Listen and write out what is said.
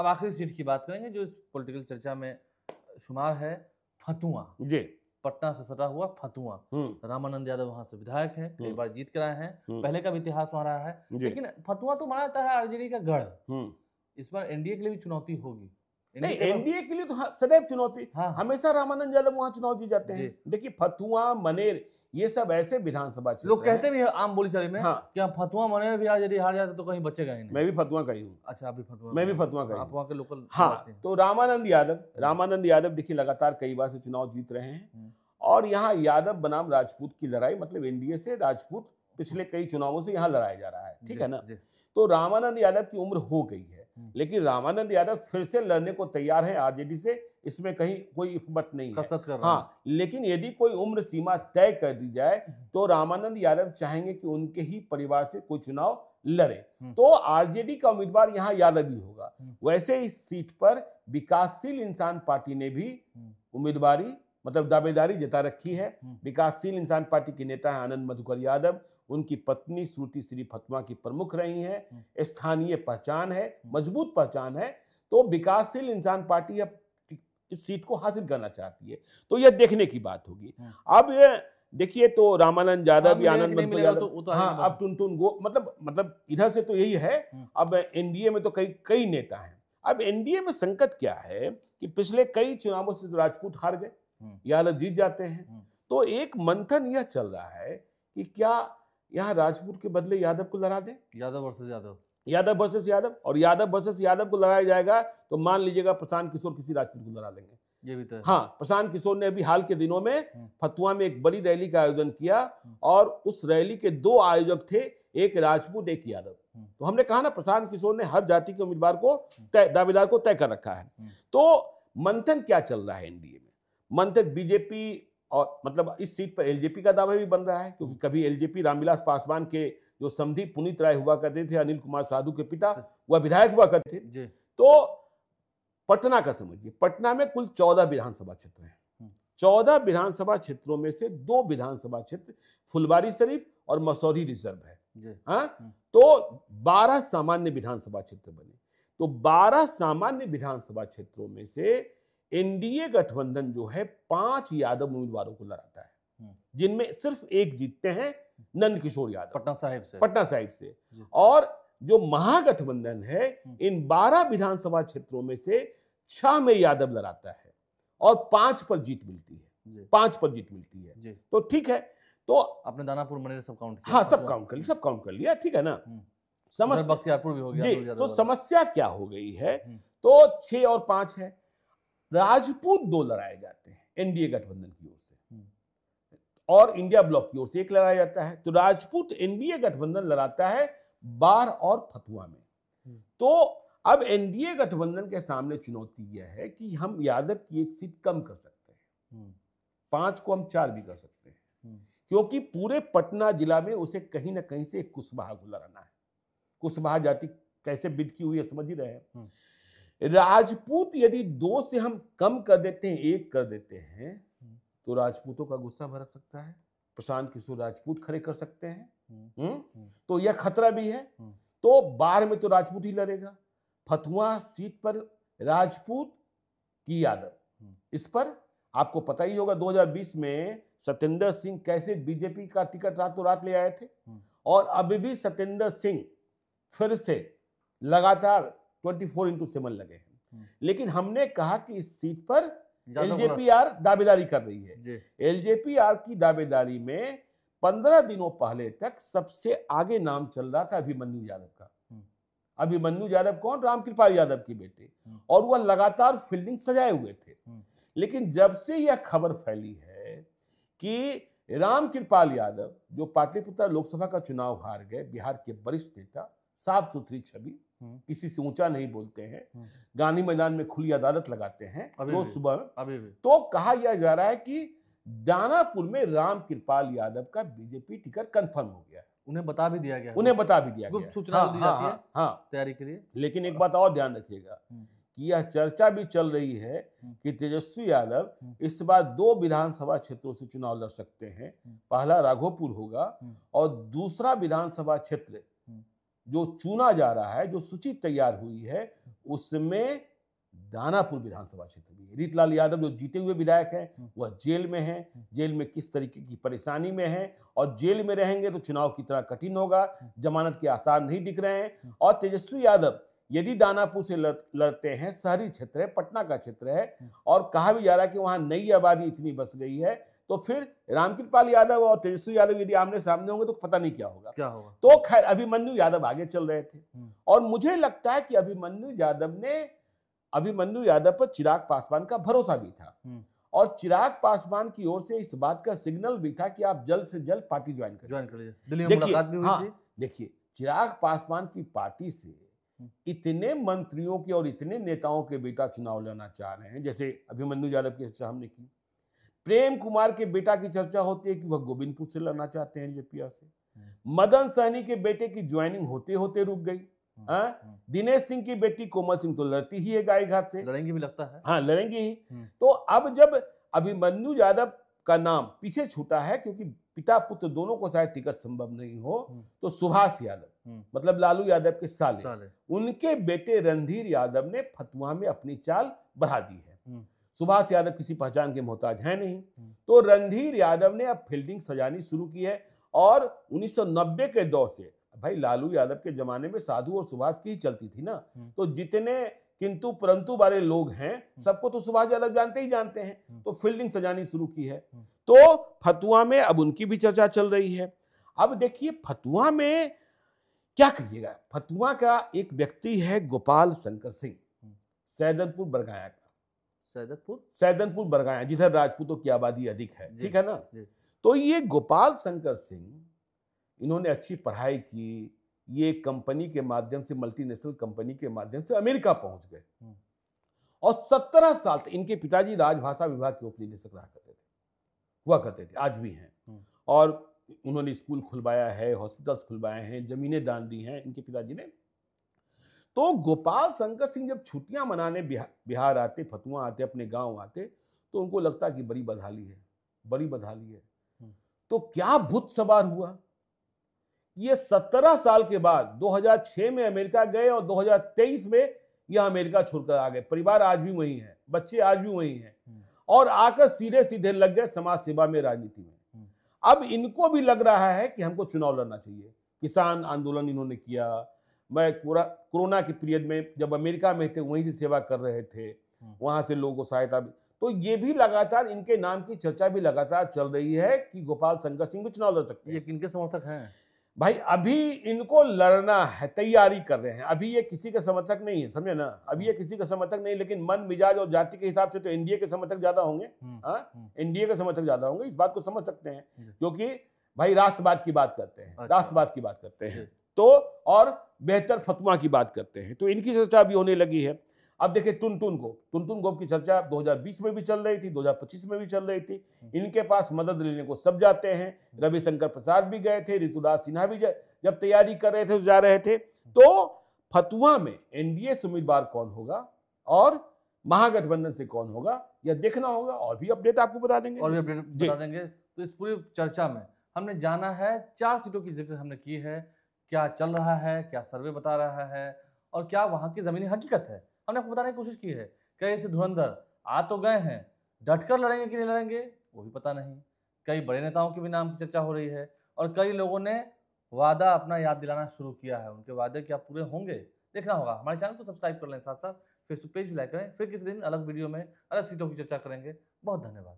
अब आखिरी सीट की बात करेंगे जो इस पॉलिटिकल चर्चा में शुमार है, फतुआ जी। पटना से सटा हुआ फतुआ। रामानंद यादव वहां से विधायक हैं, कई बार जीत कर आए हैं, पहले का भी इतिहास वहां रहा है, लेकिन फतुआ तो माना जाता है आरजेडी का गढ़। इस बार एनडीए के लिए भी चुनौती होगी। नहीं, एनडीए के लिए तो सदैव चुनौती। हमेशा रामानंद यादव वहां चुनाव जीत जाते हैं। देखिए फतुआ, मनेर, ये सब ऐसे विधानसभा क्षेत्र लोग कहते भी है आम बोलीचाली में, हाँ, क्या फतुआ मनेर भी आज यदि हार जाते तो कहीं बचेगा ही नहीं। मैं भी फतुआ का ही हूँ। अच्छा, आप भी फतुआ? मैं भी फतुआ का ही। आप वहाँ के लोकल? हाँ, तो रामानंद यादव देखिए लगातार कई बार से चुनाव जीत रहे हैं, और यहाँ यादव बनाम राजपूत की लड़ाई, मतलब एनडीए से राजपूत पिछले कई चुनावों से यहाँ लड़ाया जा रहा है, ठीक है ना। तो रामानंद यादव की उम्र हो गई है, लेकिन रामानंद यादव फिर से लड़ने को तैयार है आरजेडी से, इसमें कहीं कोई इफमत नहीं है। हाँ, लेकिन यदि कोई उम्र सीमा तय कर दी जाए तो रामानंद यादव चाहेंगे कि उनके ही परिवार से कोई चुनाव लड़े, तो आरजेडी का उम्मीदवार यहाँ यादव ही होगा। वैसे इस सीट पर विकासशील इंसान पार्टी ने भी उम्मीदवारी, मतलब दावेदारी जता रखी है। विकासशील इंसान पार्टी के नेता हैं आनंद मधुकर यादव, उनकी पत्नी श्रुति श्री फतुआ की प्रमुख रही हैं, स्थानीय पहचान है, मजबूत पहचान है, तो विकासशील इंसान पार्टी अब इस सीट को हासिल करना चाहती है, तो यह देखने की बात होगी। अब देखिए, तो रामानंद यादव भी, आनंद मधुकर यादव, हाँ, अब टुनटुन गो, मतलब इधर से तो यही है। अब एनडीए में तो कई नेता हैं। अब एनडीए में संकट क्या है कि पिछले कई चुनावों से तो राजपूत हार गए, यादव जीत जाते हैं, तो एक मंथन यह चल रहा है कि क्या यहाँ राजपूत के बदले यादव को लड़ा दें, यादव वर्सेस यादव, और यादव वर्सेस यादव को लड़ाया जाएगा तो मान लीजिएगा प्रशांत किशोर किसी राजपूत को लड़ा देंगे, ये भी तो है। हाँ, प्रशांत किशोर ने अभी हाल के दिनों में फतुआ में एक बड़ी रैली का आयोजन किया, और उस रैली के 2 आयोजक थे, एक राजपूत एक यादव। तो हमने कहा ना, प्रशांत किशोर ने हर जाति के उम्मीदवार को दावेदार को तय कर रखा है। तो मंथन क्या चल रहा है एनडीए में? मंथन बीजेपी, और मतलब इस सीट पर एलजेपी का दावा भी बन रहा है, क्योंकि कभी एलजेपी रामविलास पासवान के जो समधी पुनीत राय हुआ करते थे, अनिल कुमार साधु के पिता, वह विधायक हुआ करते थे। तो पटना का समझिए, पटना में कुल 14 विधानसभा क्षेत्र हैं। 14 विधानसभा क्षेत्रों में से 2 विधानसभा क्षेत्र फुलवारी शरीफ और मसौरी रिजर्व है। हाँ, तो 12 सामान्य विधानसभा क्षेत्र बने। तो 12 सामान्य विधानसभा क्षेत्रों में से एनडीए गठबंधन जो है 5 यादव उम्मीदवारों को लड़ाता है, जिनमें सिर्फ एक जीतते हैं, नंद किशोर यादव पटना साहिब से। और जो महागठबंधन है इन 12 विधानसभा क्षेत्रों में से 6 में यादव लड़ाता है, और 5 पर जीत मिलती है, 5 पर जीत मिलती है। तो ठीक है, तो आपने दानापुर मनेर सब काउंट किया? हाँ, सब काउंट कर लिया, ठीक है ना। समस्या बख्तियारपुर भी हो गया। तो समस्या क्या हो गई है? तो 6 और 5 है, राजपूत 2 लड़ाए जाते हैं एनडीए गठबंधन की ओर से, और इंडिया ब्लॉक की ओर से 1 लड़ाया जाता है। तो राजपूत एनडीए गठबंधन लड़ाता है बार और फतुआ में। तो अब एनडीए गठबंधन के सामने चुनौती यह है कि हम यादव की 1 सीट कम कर सकते हैं, 5 को हम 4 भी कर सकते हैं, क्योंकि पूरे पटना जिला में उसे कहीं ना कहीं से एक कुशवाहा को लड़ाना है। कुशवाहा जाति कैसे बिदकी हुई है समझ ही रहे हैं। राजपूत यदि 2 से हम कम कर देते हैं, 1 कर देते हैं, तो राजपूतों का गुस्सा भड़क सकता है, प्रशांत किशोर राजपूत खड़े कर सकते हैं, तो यह खतरा भी है। तो बार में तो राजपूत ही लड़ेगा, फतुआ सीट पर राजपूत की यादव। इस पर आपको पता ही होगा 2020 में सत्येंद्र सिंह कैसे बीजेपी का टिकट रातों रात ले आए थे, और अभी भी सत्येंद्र सिंह फिर से लगातार 24/7 लगे हैं। लेकिन हमने कहा कि इस सीट पर एलजेपीआर दावेदारी कर रही है। एलजेपीआर की दावेदारी में 15 दिनों पहले तक सबसे आगे नाम चल रहा था अभिमन्यु यादव का। अभिमन्यु यादव कौन? रामकृपाल यादव के बेटे, और वह लगातार फील्डिंग सजाए हुए थे। लेकिन जब से यह खबर फैली है कि रामकृपाल यादव, जो पाटलिपुत्र लोकसभा का चुनाव हार गए, बिहार के वरिष्ठ नेता, साफ सुथरी छवि, किसी से ऊंचा नहीं बोलते हैं, गांधी मैदान में खुली अदालत लगाते हैं रोज सुबह, तो कहा यह जा रहा है कि दानापुर में रामकृपाल यादव का बीजेपी टिकट कंफर्म हो गया है। उन्हें बता भी दिया गया, सूचना दी जाती है तैयारी के लिए। लेकिन एक बात और ध्यान रखिएगा कि यह चर्चा भी चल रही है कि तेजस्वी यादव इस बार 2 विधानसभा क्षेत्रों से चुनाव लड़ सकते हैं। पहला राघोपुर होगा, और दूसरा विधानसभा क्षेत्र जो चुना जा रहा है, जो सूची तैयार हुई है, उसमें दानापुर विधानसभा क्षेत्र भी है। रीतलाल यादव जो जीते हुए विधायक हैं वह जेल में हैं, जेल में किस तरीके की परेशानी में हैं, और जेल में रहेंगे तो चुनाव कितना कठिन होगा, जमानत के आसार नहीं दिख रहे हैं। और तेजस्वी यादव यदि दानापुर से लड़ते हैं, शहरी क्षेत्र है, पटना का क्षेत्र है, और कहा भी जा रहा है कि वहां नई आबादी इतनी बस गई है, तो फिर रामकृपाल यादव और तेजस्वी यादव यदि आमने सामने होंगे तो पता नहीं क्या होगा। तो खैर अभिमन्यु यादव आगे चल रहे थे, और मुझे लगता है कि अभिमन्यु यादव पर चिराग पासवान का भरोसा भी था, और चिराग पासवान की ओर से इस बात का सिग्नल भी था कि आप जल्द से जल्द पार्टी ज्वाइन कर लीजिए। दिल्ली में मुलाकात भी हुई थी। देखिए, चिराग पासवान की पार्टी से इतने मंत्रियों के और इतने नेताओं के बेटा चुनाव लड़ना चाह रहे हैं, जैसे अभिमन्यु यादव की चर्चा हमने की, प्रेम कुमार के बेटा की चर्चा होती है कि वह गोविंदपुर से लड़ना चाहते हैं जेपीआर से, मदन सहनी के बेटे की ज्वाइनिंग होते होते रुक गई, दिनेश सिंह की बेटी कोमल सिंह तो लड़ती ही है गायघाट से, लड़ेंगी भी लगता है। हाँ, लड़ेंगी ही। तो अब जब अभिमन्यु यादव का नाम पीछे छूटा है, क्योंकि पिता पुत्र दोनों को शायद टिकट संभव नहीं हो, तो सुभाष यादव मतलब लालू यादव के साले, उनके बेटे रणधीर यादव ने फतुहा में अपनी चाल बढ़ा दी है। सुभाष यादव किसी पहचान के मोहताज है नहीं, तो रणधीर यादव ने अब फील्डिंग सजानी शुरू की है। और 1990 के दौर से भाई लालू यादव के जमाने में साधु और सुभाष की ही चलती थी ना, तो जितने किंतु परंतु वाले लोग हैं सबको तो सुभाष यादव जानते ही जानते हैं, तो फील्डिंग सजानी शुरू की है। तो फतुहा में अब उनकी भी चर्चा चल रही है। अब देखिए फतुहा में क्या कहिएगा, फतुहा का एक व्यक्ति है गोपाल शंकर सिंह, सैदनपुर बरगाया का, सैदनपुर बरगाया, जिधर राजपूतों की आबादी अधिक है, ठीक है ना। तो ये गोपाल शंकर सिंह, इन्होंने अच्छी पढ़ाई की, ये कंपनी के माध्यम से, मल्टीनेशनल कंपनी के माध्यम से अमेरिका पहुंच गए, और 17 साल तक इनके पिताजी राजभाषा विभाग के उपनिदेशक हुआ करते थे, आज भी हैं, और उन्होंने स्कूल खुलवाया है, हॉस्पिटल्स खुलवाए हैं, जमीनें दान दी हैं इनके पिताजी ने। तो गोपाल शंकर सिंह जब छुट्टियां मनाने बिहार आते, फतुहा आते, अपने गांव आते, तो उनको लगता कि बड़ी बदहाली है, बड़ी बदहाली है। तो क्या भूत सवार हुआ, ये 17 साल के बाद 2006 में अमेरिका गए, और 2023 में यह अमेरिका छोड़कर आ गए। परिवार आज भी वही है, बच्चे आज भी वही हैं, और आकर सीधे सीधे लग गए समाज सेवा में, राजनीति में। अब इनको भी लग रहा है कि हमको चुनाव लड़ना चाहिए। किसान आंदोलन इन्होंने किया, मैं कोरोना के पीरियड में जब अमेरिका में थे वहीं से सेवा कर रहे थे, वहां से लोगों को सहायता भी, तो ये भी लगातार इनके नाम की चर्चा भी लगातार चल रही है कि गोपाल शंकर सिंह भी चुनाव लड़ सकते हैं। ये किनके समर्थक हैं भाई? अभी इनको लड़ना है, तैयारी कर रहे हैं, अभी ये किसी का समर्थक नहीं है, समझे ना, अभी ये किसी का समर्थक नहीं, लेकिन मन मिजाज और जाति के हिसाब से तो एनडीए के समर्थक ज्यादा होंगे, एनडीए के समर्थक ज्यादा होंगे, इस बात को समझ सकते हैं, क्योंकि भाई राष्ट्रवाद की बात करते हैं, राष्ट्रवाद की बात करते हैं, तो और बेहतर फतुहा की बात करते हैं, तो इनकी चर्चा भी होने लगी है। अब देखिए टुनटुन गोप की चर्चा 2020 में भी चल रही थी, 2025 में भी चल रही थी। इनके पास मदद लेने को सब जाते हैं, रविशंकर प्रसाद भी गए थे, ऋतुराज सिन्हा भी जब तैयारी कर रहे थे तो जा रहे थे। तो फतुहा में एनडीए से उम्मीदवार कौन होगा और महागठबंधन से कौन होगा, यह देखना होगा, और भी अपडेट आपको बता देंगे, तो इस पूरी चर्चा में हमने जाना है 4 सीटों की जिक्र हमने की है, क्या चल रहा है, क्या सर्वे बता रहा है, और क्या वहां की जमीनी हकीकत है, हमने आपको बताने की कोशिश की है। कई ऐसे धुरंधर आ तो गए हैं, डटकर लड़ेंगे कि नहीं लड़ेंगे वो भी पता नहीं। कई बड़े नेताओं के भी नाम की चर्चा हो रही है, और कई लोगों ने वादा अपना याद दिलाना शुरू किया है। उनके वादे क्या पूरे होंगे, देखना होगा। हमारे चैनल को सब्सक्राइब कर लें, साथ साथ फेसबुक पेज भी लाइक करें। फिर किसी दिन अलग वीडियो में अलग सीटों की चर्चा करेंगे। बहुत धन्यवाद।